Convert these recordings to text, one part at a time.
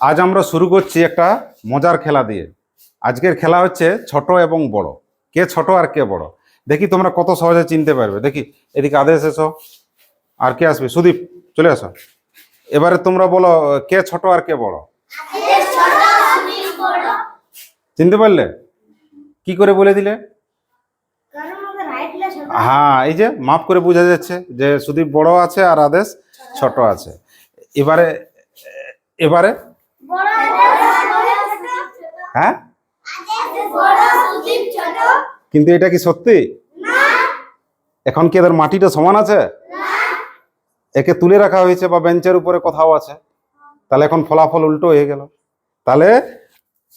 আজ আমরা শুরু করছি একটা মজার খেলা দিয়ে। আজকের খেলা হচ্ছে ছোট এবং বড়। কে ছোট আর কে বড়, দেখি তোমরা কত সহজে চিনতে পারবে। দেখি এদিকে আদেশ এসো, আর কে আসবে? সুদীপ চলে আসো। এবারে তোমরা বলো কে ছোট আর কে বড়। চিনতে পারলে? কি করে বলে দিলে? হ্যাঁ, এই যে মাপ করে বোঝা যাচ্ছে যে সুদীপ বড় আছে আর আদেশ ছোট আছে। এবারে এবারে হ্যাঁ, কিন্তু এটা কি সত্যি? এখন কি এদের মাটিটা সমান আছে? একে তুলে রাখা হয়েছে বা বেঞ্চের উপরে কোথাও আছে, তাহলে এখন ফলাফল উল্টো হয়ে গেল। তাহলে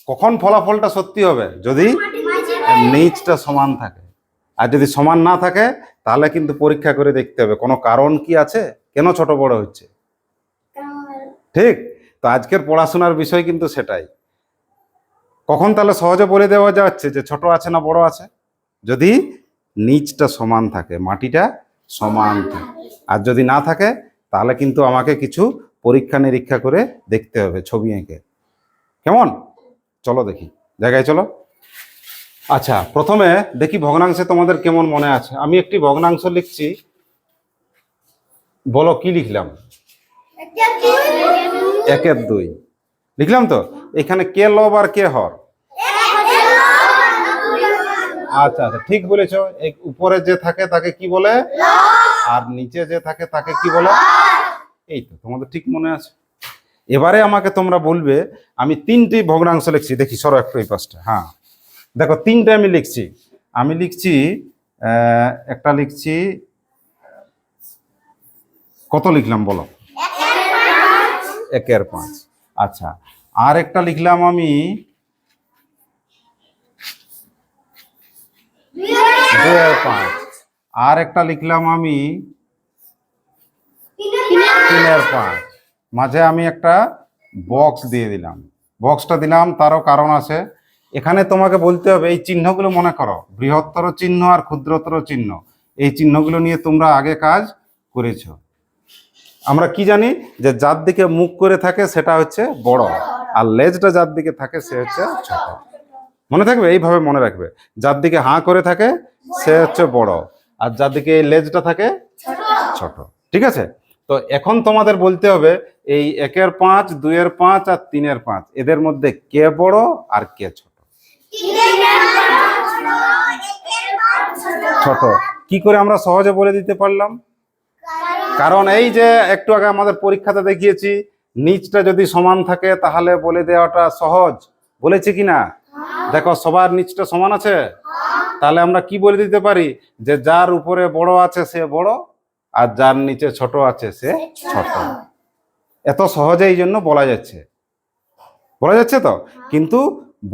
কখন ফলাফলটা সত্যি হবে? যদি নিচটা সমান থাকে। আর যদি সমান না থাকে তাহলে কিন্তু পরীক্ষা করে দেখতে হবে কোনো কারণ কি আছে, কেন ছোট বড় হচ্ছে। ঠিক তো আজকের পড়াশোনার বিষয় কিন্তু সেটাই। কখন তাহলে সহজে বলে দেওয়া যাচ্ছে যে ছোট আছে না বড় আছে? যদি নিচটা সমান থাকে, মাটিটা সমান থাকে। আর যদি না থাকে তাহলে কিন্তু আমাকে কিছু পরীক্ষা নিরীক্ষা করে দেখতে হবে, ছবি এঁকে। কেমন? চলো দেখি, জায়গায় চলো। আচ্ছা, প্রথমে দেখি ভগ্নাংশে তোমাদের কেমন মনে আছে। আমি একটি ভগ্নাংশ লিখছি, বলো কি লিখলাম? 1/2 লিখলাম তো। এখানে কে লব আর কে হর? আচ্ছা আচ্ছা, ঠিক বলেছ। উপরে যে থাকে তাকে কি বলে? আর নিচে যে থাকে তাকে কি বলে? এই তো, তোমাদের ঠিক মনে আছে। এবারে আমাকে তোমরা বলবে, আমি 3টি ভগ্নাংশ লিখছি। দেখি সরো একটু এই পাশটা। হ্যাঁ দেখো, 3টে আমি লিখছি। একটা লিখছি, কত লিখলাম বলো? 1/5। আচ্ছা, আর একটা লিখলাম আমি 2/5। আর একটা লিখলাম আমি 3/5। মাঝে আমি একটা বক্স দিয়ে দিলাম। বক্সটা দিলাম তারও কারণ আছে। এখানে তোমাকে বলতে হবে এই চিহ্নগুলো মনে করো, বৃহত্তর চিহ্ন আর ক্ষুদ্রতর চিহ্ন। এই চিহ্নগুলো নিয়ে তোমরা আগে কাজ করেছ। আমরা কি জানি যে যার দিকে মুখ করে থাকে সেটা হচ্ছে বড়, আর লেজটা যার দিকে থাকে সে হচ্ছে ছোট। মনে থাকবে, এইভাবে মনে রাখবে। যার দিকে হাঁ করে থাকে সে হচ্ছে বড়, আর যার দিকে এই লেজটা থাকে ছোট। ঠিক আছে? তো এখন তোমাদের বলতে হবে এই 1/5, 2/5 আর 3/5 এদের মধ্যে কে বড় আর কে ছোট। ছোট কি করে আমরা সহজে বলে দিতে পারলাম? কারণ এই যে একটু আগে আমাদের পরীক্ষাতে দেখিয়েছি, নিচটা যদি সমান থাকে তাহলে বলে দেওয়াটা সহজ। বলেছি কি না? দেখো সবার নিচটা সমান আছে, তাহলে আমরা কি বলে দিতে পারি যে যার উপরে বড় আছে সে বড়, আর যার নিচে ছোট আছে সে ছোট। এত সহজে এই জন্য বলা যাচ্ছে। বলা যাচ্ছে তো। কিন্তু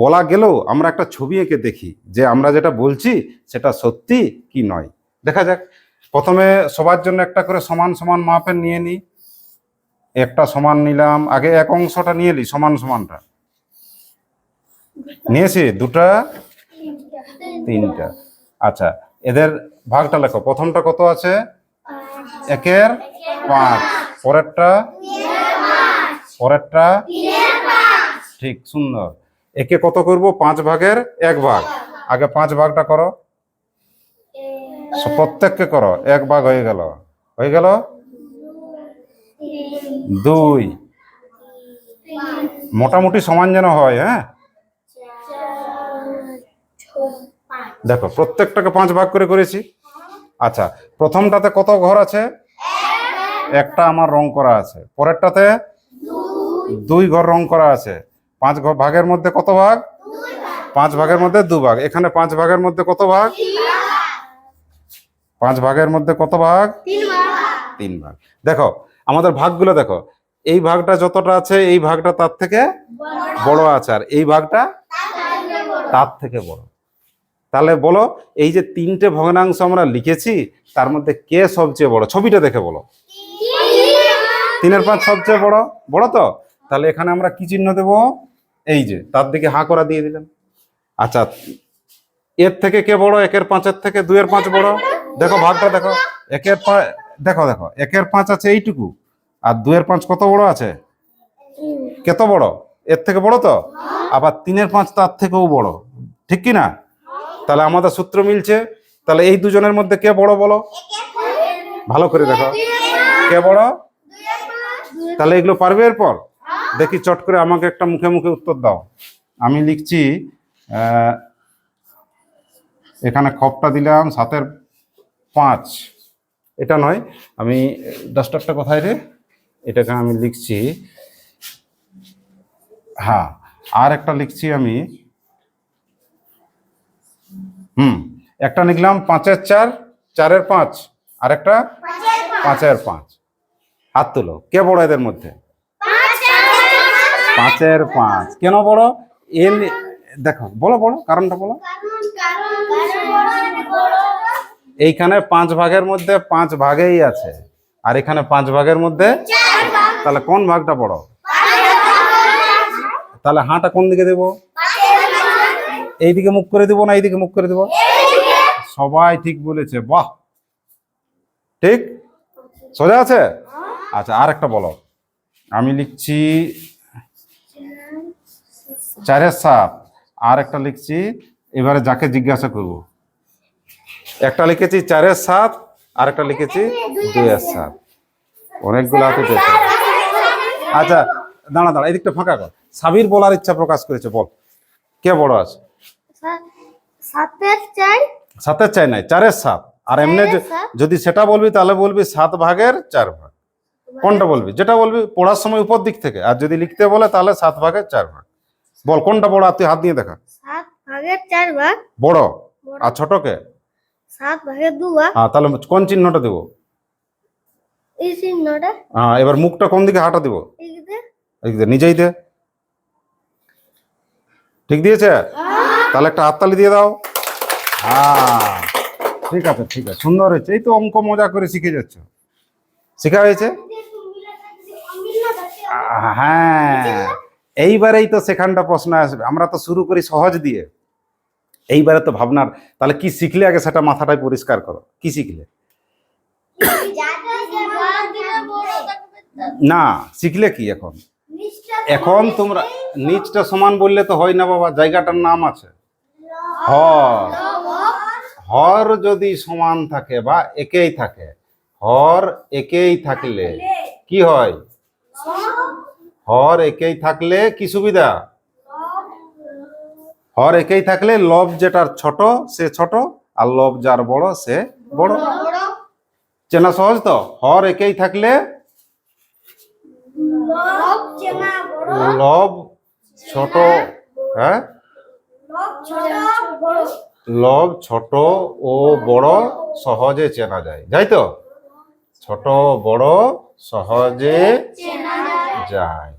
বলা গেলেও আমরা একটা ছবি এঁকে দেখি যে আমরা যেটা বলছি সেটা সত্যি কি নয়। দেখা যাক। প্রথমে সবার জন্য একটা করে সমান সমান মাপের নিয়ে নিই। একটা সমান নিলাম, আগে এক অংশটা নিয়ে নিই, সমান সমানটা নিয়েছি। 2টা 3টা। আচ্ছা, এদের ভাগটা লেখো। প্রথমটা কত আছে? 1/5। পরেরটা? পরেরটা? ঠিক, সুন্দর। একে কত করব? 5/1 আগে 5 ভাগটা করো, প্রত্যেককে করো। 1 ভাগ হয়ে গেল, হয়ে গেল 2। মোটামুটি সমান যেন হয়। হ্যাঁ দেখো, প্রত্যেকটাকে 5 ভাগ করে করেছি। আচ্ছা, প্রথমটাতে কত ঘর আছে? একটা আমার রং করা আছে। পরেরটাতে 2 ঘর রং করা আছে। 5 ভাগের মধ্যে কত ভাগ? 5 ভাগের মধ্যে 2 ভাগ। এখানে 5 ভাগের মধ্যে কত ভাগ? 5 ভাগের মধ্যে কত ভাগ? 3 ভাগ। দেখো আমাদের ভাগগুলো দেখো, এই ভাগটা যতটা আছে এই ভাগটা তার থেকে বড় আছে, আর এই ভাগটা তার থেকে বড়। তাহলে বলো, এই যে 3টে ভগ্নাংশ আমরা লিখেছি তার মধ্যে কে সবচেয়ে বড়? ছবিটা দেখে বলো। 3/5 সবচেয়ে বড়। বড় তো? তাহলে এখানে আমরা কি চিহ্ন দেব? এই যে তার দিকে হাঁ করা দিয়ে দিলাম। আচ্ছা, এর থেকে কে বড়? 1/5 থেকে 2/5 বড়। দেখো ভাগটা দেখো, 1/5 দেখো দেখো 1/5 আছে এইটুকু, আর 2/5 কত বড় আছে? কত বড়? এর থেকে বড় তো। আবার 3/5 তার থেকেও বড়, ঠিক কি না? তাহলে আমাদের সূত্র মিলছে। তাহলে এই দুজনের মধ্যে কে বড় বলো? ভালো করে দেখো, কে বড়? তাহলে এগুলো পারবে এরপর? দেখি চট করে আমাকে একটা মুখে মুখে উত্তর দাও। আমি লিখছি, এখানে খপটা দিলাম 7/5, এটা নয়, আমি ডাস্টারটা কোথায় রে, এটাকে আমি লিখছি, হ্যাঁ, আর একটা লিখছি আমি, একটা লিখলাম 5/4, 4/5, আর একটা 5/5। হাত তুলো, কে বড় এদের মধ্যে? 5/5। কেন বড়? এর দেখো, বলো বলো কারণটা বলো। এইখানে 5 ভাগের মধ্যে 5 ভাগেই আছে, আর এখানে 5 ভাগের মধ্যে, তাহলে কোন ভাগটা বড়? তাহলে হাঁটা কোন দিকে দেবো? এইদিকে মুখ করে দেবো না এইদিকে মুখ করে দেবো? সবাই ঠিক বলেছে, বাহ, ঠিক, সোজা আছে। আচ্ছা, আর একটা বলো। আমি লিখছি 4/7, আর একটা লিখছি, এবারে যাকে জিজ্ঞাসা করব, একটা লিখেছি 4/7, আর একটা লিখেছি 2/7, অনেকগুলো হাতে পেয়েছে। আচ্ছা দাঁড়া দাঁড়া, এদিকটা ফাঁকা কর। সাবির বলার ইচ্ছা প্রকাশ করেছে, বল কে বড় আছে? 7/4 নাই, 4/7। আর এমনি যদি সেটা বলবি তাহলে বলবি 7 ভাগের 4 ভাগ। কোনটা বলবি? যেটা বলবি পড়ার সময় উপর দিক থেকে, আর যদি লিখতে বলে তাহলে 7 ভাগের 4 ভাগ। বল কোনটা বড়, তুই হাত দিয়ে দেখা। 7 ভাগের 4 ভাগ বড়, আর ছোটকে 7 ভাগের 2 ভাগ। হ্যাঁ, তাহলে কোন চিহ্নটা দেবো? এই চিহ্নটা। হ্যাঁ, এবার মুখটা কোন দিকে হাঁটা দিব? এইদিকে। নিজেই দে। ঠিক দিয়েছে? তাহলে একটা হাততালি দিয়ে দাও। হ্যাঁ, ঠিক আছে ঠিক আছে, সুন্দর হয়েছে। এই তো অঙ্ক মজা করে শিখে যাচ্ছ, শেখা হয়েছে। হ্যাঁ, এইবারেই তো সেখানটা প্রশ্ন আসবে। আমরা তো শুরু করি সহজ দিয়ে, এইবারে তো ভাবনার। তাহলে কি শিখলে আগে সেটা মাথাটাই পরিষ্কার করো, কি শিখলে? না, শিখলে কি এখন? এখন তোমরা নিচটা সমান বললে তো হয় না বাবা, জায়গাটার নাম আছে হর। হর যদি সমান থাকে বা একেই থাকে, হর একেই থাকলে কি হয়? হর একেই থাকলে কি সুবিধা? হর একেই থাকলে লব যেটার ছোট সে ছোট, আর লব যার বড় সে বড়। চেনা সহজ তো। হর একেই থাকলে লব ছোট, হ্যাঁ, লব ছোট ও বড় সহজে চেনা যায়, যাই তো? ছোট বড় সহজে যায়,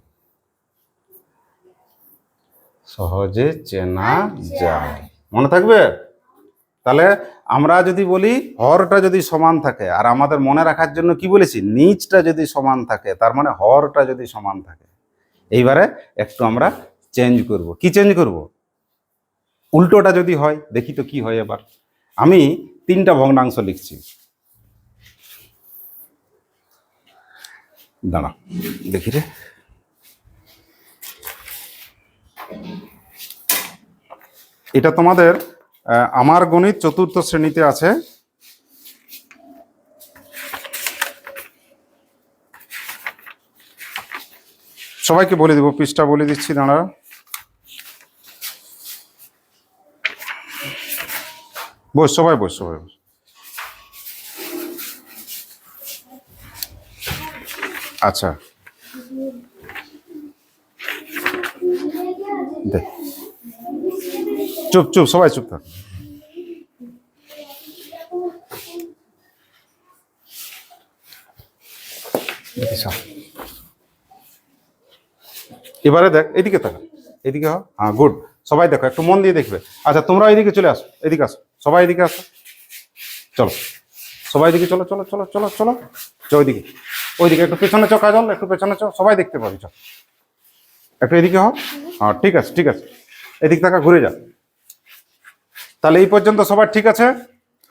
সহজে চেনা যায়, মনে থাকবে? তাহলে আমরা যদি বলি হরটা যদি সমান থাকে, আর আমাদের মনে রাখার জন্য কি বলেছি, নিচটা যদি সমান থাকে, তার মানে হরটা যদি সমান থাকে। এইবারে একটু আমরা চেঞ্জ করব। কি চেঞ্জ করব? উল্টোটা যদি হয়, দেখি তো কি হয়। এবার আমি 3টা ভগ্নাংশ লিখছি, দাঁড়া দেখি রে। এটা তোমাদের আমার গণিত 4র্থ শ্রেণীতে আছে। সবাইকে বলে দেবো, পৃষ্ঠা বলে দিচ্ছি, দাঁড়া। বস, সবাই বস, সবাই বস। আচ্ছা, দেখ, চুপ চুপ, সবাই চুপ থাক। এবারে দেখ, এদিকে থাকা, এদিকে হ। হ্যাঁ, গুড। সবাই দেখো, একটু মন দিয়ে দেখবে। আচ্ছা, তোমরা এদিকে চলে আসো, এদিকে আসো, সবাই এদিকে আসো, চলো সবাই এদিকে চলো চলো চলো চলো চলো, ওইদিকে, ওইদিকে একটু পেছনে চ, কাজল একটু পেছনে চ, সবাই দেখতে পাবি, চল একটু এদিকে হ। হ্যাঁ, ঠিক আছে ঠিক আছে, এদিক থাকা, ঘুরে যা। তাহলে এই পর্যন্ত সবার ঠিক আছে?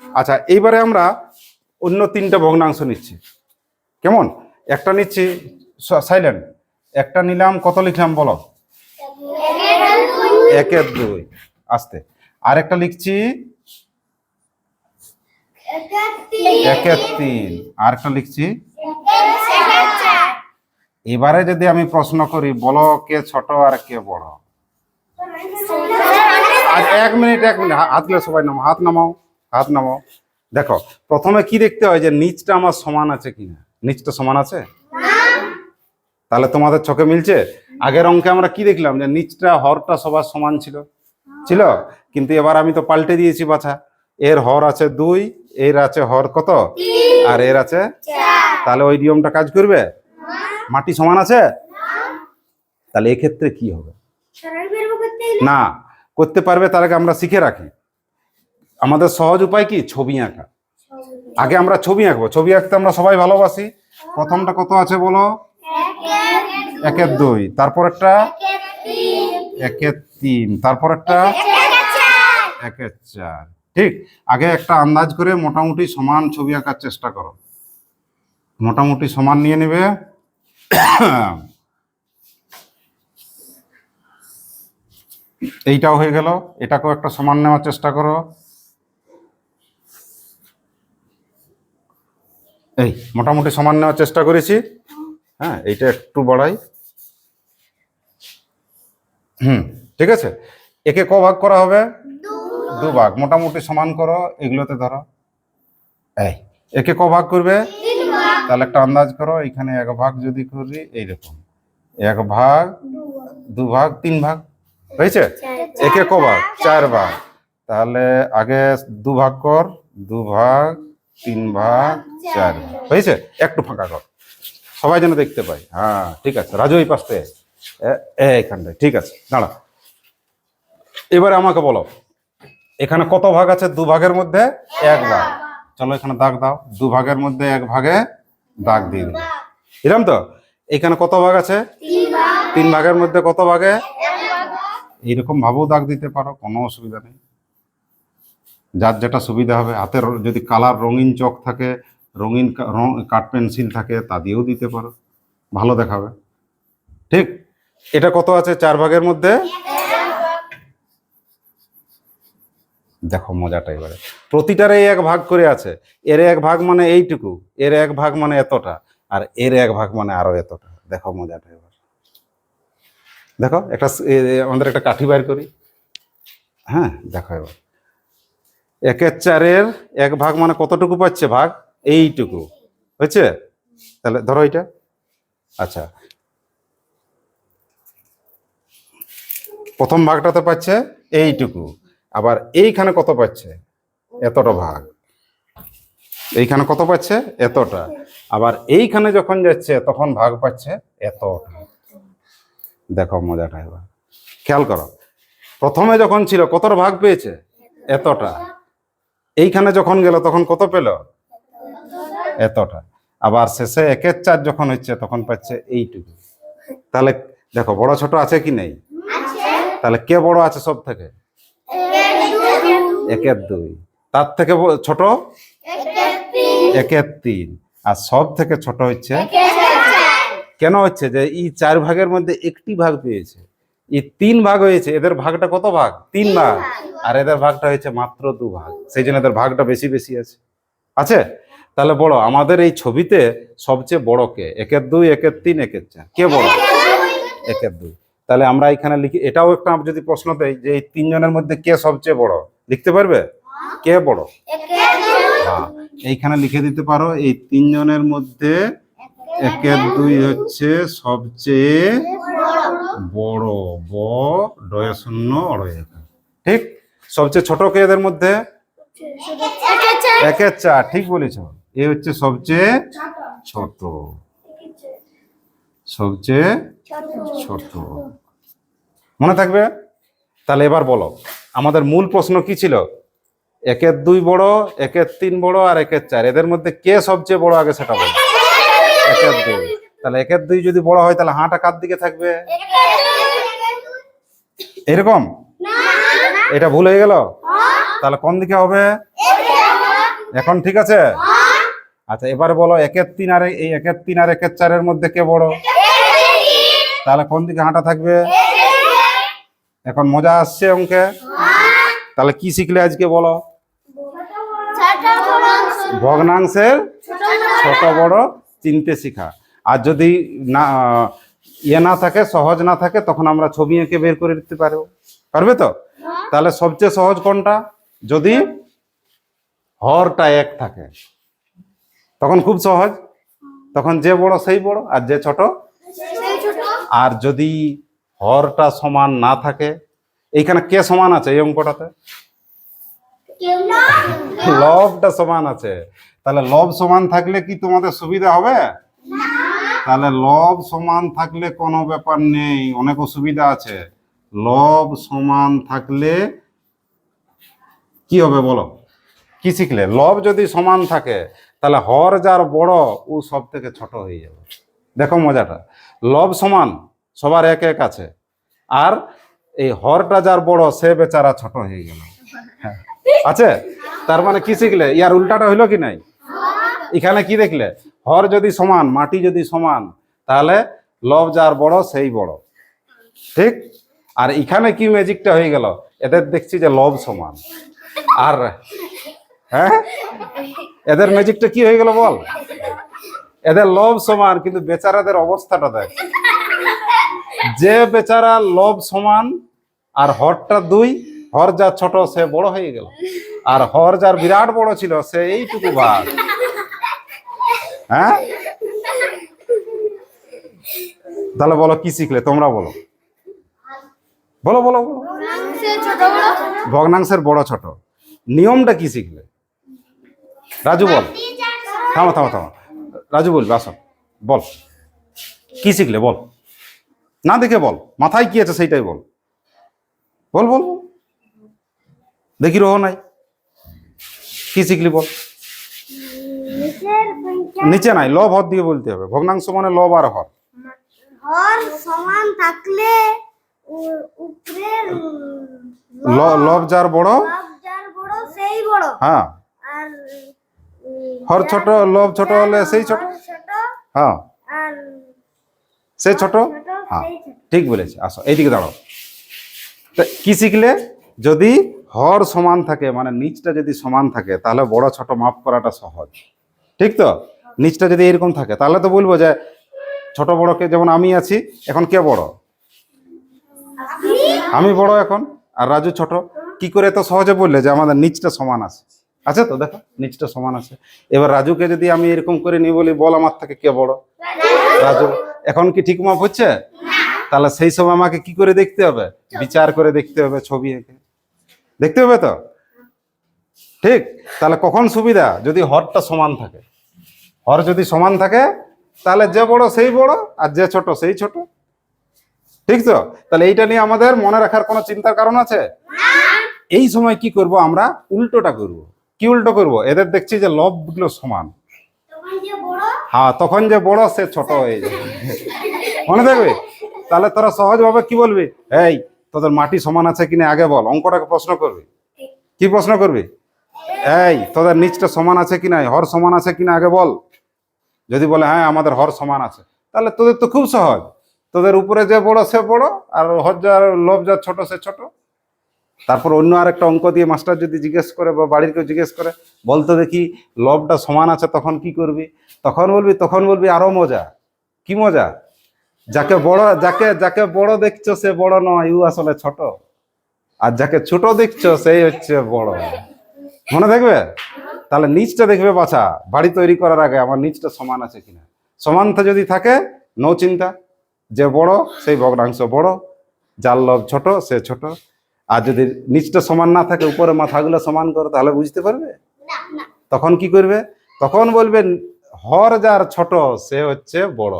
আচ্ছা, এইবারে আমরা অন্য 3টা ভগ্নাংশ নিচ্ছি। কেমন? একটা নিচ্ছি সাইলেন্ট, একটা নিলাম, কত লিখলাম বলো? একের দুই। আস্তে। আর একটা লিখছি একের তিন। আর একটা লিখছি। এবারে যদি আমি প্রশ্ন করি, বলো কে ছোট আর কে বড়? আর 1 মিনিট, 1 মিনিট, হাত গুলো সবাই নামাও, হাত নামাও, হাত নামাও। দেখো, প্রথমে কি দেখতে হয় যে নিচটা আমার সমান আছে কিনা। নিচটা সমান আছে? তাহলে তোমাদের চোখে মিলছে? আগের অঙ্কে আমরা কি দেখলাম যে নিচটা হরটা সবার সমান ছিল, ছিল। কিন্তু এবার আমি তো পাল্টে দিয়েছি বাছা, এর হর আছে 2, এর আছে হর কত, আর এর আছে। তাহলে ওই নিয়মটা কাজ করবে? মাটি সমান আছে, তাহলে এক্ষেত্রে কি হবে? না করতে পারবে, তার আগে আমরা শিখে রাখি। আমাদের সহজ উপায় কি? ছবি আঁকা। আগে আমরা ছবি আঁকবো। ছবি আঁকতে আমরা সবাই ভালোবাসি। প্রথমটা কত আছে বলো? একের দুই। তারপর একটা একের তিন। তারপর একটা একের চার। ঠিক। আগে একটা আন্দাজ করে মোটামুটি সমান ছবি আঁকার চেষ্টা করো। মোটামুটি সমান নিয়ে নেবে। এইটাও হয়ে গেল, এটাকেও একটা সমান নেওয়ার চেষ্টা করো। এই মোটামুটি সমান নেওয়ার চেষ্টা করেছি। হ্যাঁ, এইটা একটু বাড়াই। ঠিক আছে। একে ক ভাগ করা হবে? 2 ভাগ। মোটামুটি সমান করো, এগুলোতে ধরো। এই একে ক ভাগ করবে? তাহলে একটা আন্দাজ করো, এখানে 1 ভাগ যদি করি এইরকম, 1 ভাগ, 2 ভাগ, 3 ভাগ হয়েছে। একে ক ভাগ? 4 ভাগ। তাহলে আগে 2 ভাগ কর, 2 ভাগ, 3 ভাগ, 4 ভাগ হয়েছে। একটু ফাঁকা কর, সবাই যেন দেখতে পাই। হ্যাঁ ঠিক আছে। রাজু এই পাশে, এইখানটায়। ঠিক আছে, দাঁড়া। এবারে আমাকে বলো, এখানে কত ভাগ আছে? 2 ভাগের মধ্যে 1 ভাগ। চলো এখানে দাগ দাও। 2 ভাগের মধ্যে 1 ভাগে দাগ দিয়ে দিল। এরকম তো। এখানে কত ভাগ আছে? 3 ভাগের মধ্যে কত ভাগে? এইরকম ভাবেও দাগ দিতে পারো, কোনো অসুবিধা নেই। যার যেটা সুবিধা হবে। হাতের যদি কালার রঙিন চক থাকে, রঙিন কাঠ পেন্সিল থাকে, তা দিয়েও দিতে পারো, ভালো দেখাবে। ঠিক। এটা কত আছে 4 ভাগের মধ্যে? দেখো মজাটা এবারে, প্রতিটারে 1 ভাগ করে আছে। এর 1 ভাগ মানে এইটুকু, এর 1 ভাগ মানে এতটা, আর এর 1 ভাগ মানে আরো এতটা। দেখো মজাটা এবার। দেখো একটা আমাদের একটা কাঠি বাইর করি। হ্যাঁ দেখো এবার, 1-এর 4-এর 1 ভাগ মানে কতটুকু পাচ্ছে ভাগ? এইটুকু হয়েছে। তাহলে ধরো এটা। আচ্ছা, প্রথম ভাগটাতে পাচ্ছে এইটুকু, আবার এইখানে কত পাচ্ছে? এতটা ভাগ। এইখানে কত পাচ্ছে? এতটা। আবার এইখানে যখন যাচ্ছে তখন ভাগ পাচ্ছে এতটা। দেখো মজাটা এবার, খেয়াল করো। প্রথমে যখন ছিল কতটা ভাগ পেয়েছে? এতটা। এইখানে যখন গেল তখন কত পেল? এতটা। আবার শেষে 1-এর 4 যখন হচ্ছে তখন পাচ্ছে এইটুকু। তাহলে দেখো বড় ছোট আছে কি নেই? তাহলে কে বড় আছে সব থেকে? 1-এর 2। তার থেকে ছোট 1-এর 3। আর সব থেকে ছোট হচ্ছে। কেন হচ্ছে যে এই 4 ভাগের মধ্যে একটি ভাগ পেয়েছে, এই 3 ভাগ হয়েছে। এদের ভাগটা কত ভাগ? 3 ভাগ। আর এদের ভাগটা হয়েছে মাত্র 2 ভাগ, সেই জন্য এদের ভাগটা বেশি বেশি আছে। আছে। তাহলে বড় আমাদের এই ছবিতে সবচেয়ে বড় কে? 1-এর 2, 1-এর 3, 1-এর 4। কে বড়? 1-এর 2। তাহলে আমরা এখানে লিখি, এটাও একটা যদি প্রশ্ন দেয় যে এই 3 জনের মধ্যে কে সবচেয়ে বড়, লিখতে পারবে? কে বড়? হ্যাঁ, এইখানে লিখে দিতে পারো এই 3 জনের মধ্যে 1-এর 2 হচ্ছে সবচেয়ে বড়। ব ডয়ে শূন্য অড়য়ে। ঠিক। সবচেয়ে ছোট কে এদের মধ্যে? 1-এর 4। ঠিক বলেছ। এ হচ্ছে সবচেয়ে ছোট, সবচেয়ে ছোট। মনে থাকবে? তাহলে এবার বলো, আমাদের মূল প্রশ্ন কি ছিল? 1-এর 2 বড়, 1-এর 3 বড়, আর 1-এর 4। এদের মধ্যে কে সবচেয়ে বড় আগে সেটা বলো। 1-এর 2। তাহলে 1-এর 2 যদি বড় হয় তাহলে হাঁটা কার দিকে থাকবে? এরকম। এটা ভুল হয়ে গেল। তাহলে কোন দিকে হবে? এখন ঠিক আছে। আচ্ছা এবারে বলো 1-এর 3 আর এই 1-এর 3 আর 1-এর 4-এর মধ্যে কে বড়? তাহলে কোন দিকে হাঁটা থাকবে? এখন মজা আসছে অঙ্কে? তাহলে কি শিখলে আজকে বলো? ভগ্নাংশের ছোট বড় চিনতে শিখা। আর যদি না না থাকে, সহজ না থাকে, তখন আমরা ছবি এঁকে বের করে দিতে পারবো। পারবে তো? তাহলে সবচেয়ে সহজ কোনটা? যদি হরটা এক থাকে তখন খুব সহজ, তখন যে বড় সেই বড় আর যে ছোট। আর যদি হরটা সমান না থাকে, এইখানে কে সমান আছে এই অঙ্কটাতে? লবটা সমান আছে। তাহলে লব সমান থাকলে কি তোমাদের সুবিধা হবে? তাহলে লব সমান থাকলে কোনো ব্যাপার নেই, অনেক সুবিধা আছে। লব সমান থাকলে কি হবে বলো? কি শিখলে? লব যদি সমান থাকে তাহলে হর যার বড় ও সব থেকে ছোট হয়ে যাবে। দেখো মজাটা, লব সমান সবার এক এক আছে, আর এই হরটা যার বড় সে বেচারা ছোট হয়ে গেল। হ্যাঁ, আছে। তার মানে কি শিখলে? ইয়ার উল্টাটা হইলো কি নাই? এখানে কি দেখলে? হর যদি সমান, মাটি যদি সমান, তাহলে লব যার বড় সেই বড়, ঠিক? আর এখানে কি ম্যাজিকটা হয়ে গেল? এদের দেখছি যে লব সমান, আর হ্যাঁ এদের ম্যাজিকটা কি হয়ে গেল বল? এদের লব সমান কিন্তু বেচারাদের অবস্থাটা দেখ। যে বেচারা লব সমান আর হরটা দুই, হর যার ছোট সে বড় হয়ে গেল, আর হর যার বিরাট বড় ছিল সে এইটুকু ভাগ। হ্যাঁ, তাহলে বলো কি শিখলে? তোমরা বলো, বলো বলো বলো। ভগ্নাংশের বড় ছোট নিয়মটা কি শিখলে? রাজু বল। থামো থামো থামো, রাজু বলবে, আসো বল কি শিখলে বল। না দেখে বল, মাথায় কি আছে সেইটাই বল। বল বল বল, দেখি রহ নাই। কি শিখলি বল? নিচে নাই, লব হর দিয়ে বলতে হবে। ভগ্নাংশ মানে লব আর হর। হর সমান থাকলে উপরে লব যার বড় সেই বড়। হ্যাঁ, আর হর ছোট, লব ছোট হলে সেই ছোট। ছোট হ্যাঁ, আর সে ছোট। হ্যাঁ, সেই ছোট। ঠিক বলেছে। আসো এইদিকে দাঁড়াও। তা কি শিখলে? যদি হর সমান থাকে, মানে নিচটা যদি সমান থাকে, তাহলে বড় ছোট মাপ করাটা সহজ, ঠিক তো? নিচটা যদি এরকম থাকে তাহলে তো বলবো যে ছোট বড়কে, যেমন আমি আছি এখন, কে বড়? আমি বড় এখন, আর রাজু ছোট। কি করে তো সহজে বললে যে আমাদের নিচটা সমান আছে? আছে তো, দেখো নিচটা সমান আছে। এবার রাজুকে যদি আমি এরকম করে নিয়ে বলি, বল আমার থেকে কে বড়? রাজু। এখন কি ঠিক মাপ হচ্ছে? তাহলে সেই সময় আমাকে কি করে দেখতে হবে? বিচার করে দেখতে হবে, ছবি এঁকে দেখতে হবে তো, ঠিক? তাহলে কখন সুবিধা? যদি হরটা সমান থাকে। হর যদি সমান থাকে তাহলে যে বড় সেই বড়, আর যে ছোট সেই ছোট, ঠিক তো? তাহলে এইটা নিয়ে আমাদের মনে রাখার কোনো চিন্তার কারণ আছে? এই সময় কি করব আমরা? উল্টোটা করব। কি উল্টো করব? এদের দেখছি যে লব গুলো সমান, হ্যাঁ, তখন যে বড় সে ছোট হয়ে যাবে। মনে থাকবে? তাহলে তোরা সহজ ভাবে কি বলবি? এই তোদের মাটি সমান আছে কিনা আগে বল। অঙ্কটাকে প্রশ্ন করবি। কি প্রশ্ন করবি? এই তোদের নিচটা সমান আছে কিনা, হর সমান আছে কিনা আগে বল। যদি বলে হ্যাঁ আমাদের হর সমান আছে, তাহলে তোদের তো খুব সহজ। তোদের উপরে যে বড় সে বড়, আর হর যার, লব যার ছোট সে ছোট। তারপর অন্য আরেকটা অঙ্ক দিয়ে মাস্টার যদি জিজ্ঞেস করে বা বাড়ির কেউ জিজ্ঞেস করে, বলতো দেখি লবটা সমান আছে, তখন কি করবি? তখন বলবি আরো মজা। কি মজা? যাকে বড়, যাকে বড় দেখছো সে বড় নয়, ও আসলে ছোট। আর যাকে ছোট দেখছো সেই হচ্ছে বড়। মনে থাকবে? তাহলে নিচটা দেখবে বাছা, বাড়ি তৈরি করার আগে আমার নিচটা সমান আছে কিনা। সমানতা যদি থাকে, নো চিন্তা, যে বড় সেই ভগ্নাংশ বড়, যার লব ছোট সে ছোট। আর যদি নিচটা সমান না থাকে, উপরে মাথাগুলো সমান করো, তাহলে বুঝতে পারবে। তখন কি করবে? তখন বলবে হর যার ছোট সে হচ্ছে বড়,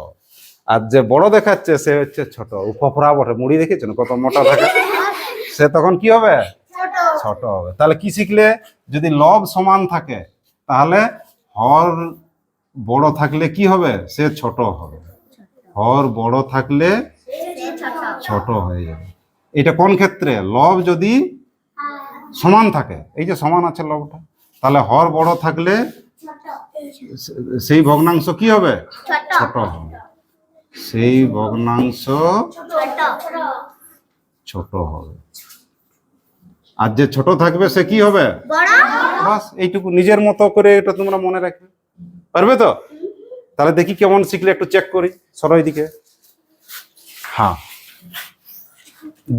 আর যে বড় দেখাচ্ছে সে হচ্ছে ছোট। উপফরা বটে, মুড়ি দেখেছেন কত মোটা থাকে, সে তখন কি হবে? ছোট হবে। তাহলে কি শিখলে? যদি লব সমান থাকে তাহলে হর বড় থাকলে কি হবে? সে ছোট হবে। হর বড় থাকলে ছোট হয়ে যাবে। এটা কোন ক্ষেত্রে? লব যদি সমান থাকে, এই যে সমান আছে লবটা, তাহলে হর বড় থাকলে সেই ভগ্নাংশ কি হবে? ছোট হবে। সেই ভগ্নাংশ ছোট ছোট হবে। আর যে ছোট থাকবে সে কি হবে? বড় বাস এইটুকু নিজের মতো করে এটা তোমরা মনে রাখবে, পারবে তো? তাহলে দেখি কেমন শিখলে একটু চেক করি, সরো দিকে। হ্যাঁ,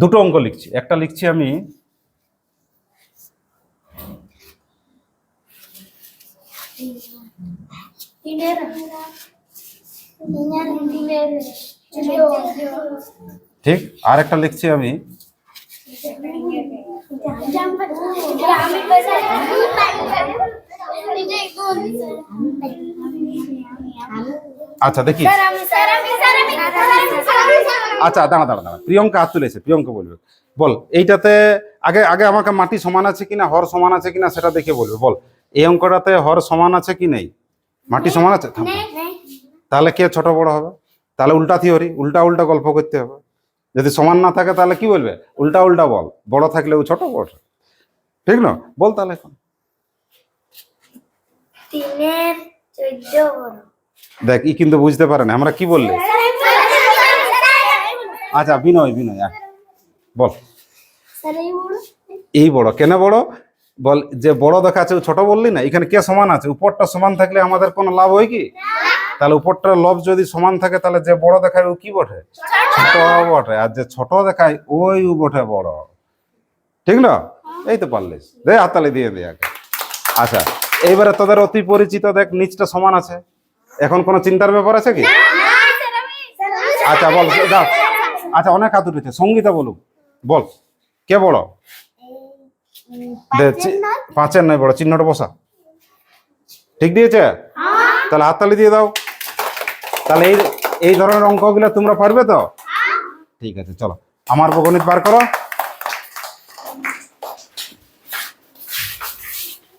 দুটো অঙ্ক লিখছি, একটা লিখছি আমি তিনের ঠিক, আর একটা লিখছি আমি আচ্ছা দেখি, আচ্ছা দাঁড়া দাঁড়া দাঁড়া, প্রিয়ঙ্কা হাত তুলেছে, প্রিয়ঙ্কা বলবে। বল এইটাতে আগে আগে আমাকে মাটি সমান আছে কিনা, হর সমান আছে কিনা সেটা দেখে বলবে। বল এই অঙ্কটাতে হর সমান আছে কি নেই? মাটি সমান আছে? থাম, থাম। তাহলে কে ছোট বড় হবে? তাহলে উল্টা থিওরি, উল্টা উল্টা গল্প করতে হবে। যদি সমান না থাকে তাহলে কি বলবে? উল্টা উল্টা বল, বড় থাকলে ও ছোট বড়, ঠিক না? বল তাহলে এখন। তিনের 14 বড়। দেখ ই কিন্তু বুঝতে পারে না আমরা কি বললে। আচ্ছা বিনয়, বিনয় আয়। বল এই বড় কেন বড়? বল যে বড় দেখাচ্ছে ও ছোট বললি না, এখানে কে সমান আছে? উপরটা সমান থাকলে আমাদের কোনো লাভ হয় কি? তাহলে উপরটার লব যদি সমান থাকে তাহলে যে বড় দেখায় ও কি বটে? ছোট বটে। আর যে ছোট দেখায় ওই ও বটে বড়, ঠিক না? এই তো পারলিস, দে হাততালি দিয়ে দে আগে। আচ্ছা এইবারে তোদের অতি পরিচিত দেখ নিচটা সমান আছে, এখন কোনো চিন্তার ব্যাপার আছে কি? আচ্ছা বল দাও। আচ্ছা অনেক হাত উঠেছে, সঙ্গীতা বলুক। বল কে বড়? দে, পাঁচের নয় বড়, চিহ্নটা বসা। ঠিক দিয়েছে? তাহলে হাততালি দিয়ে দাও। তাহলে এই এই ধরনের অঙ্কগুলো তোমরা পারবে তো? ঠিক আছে, চলো আমার গণিত বার করো।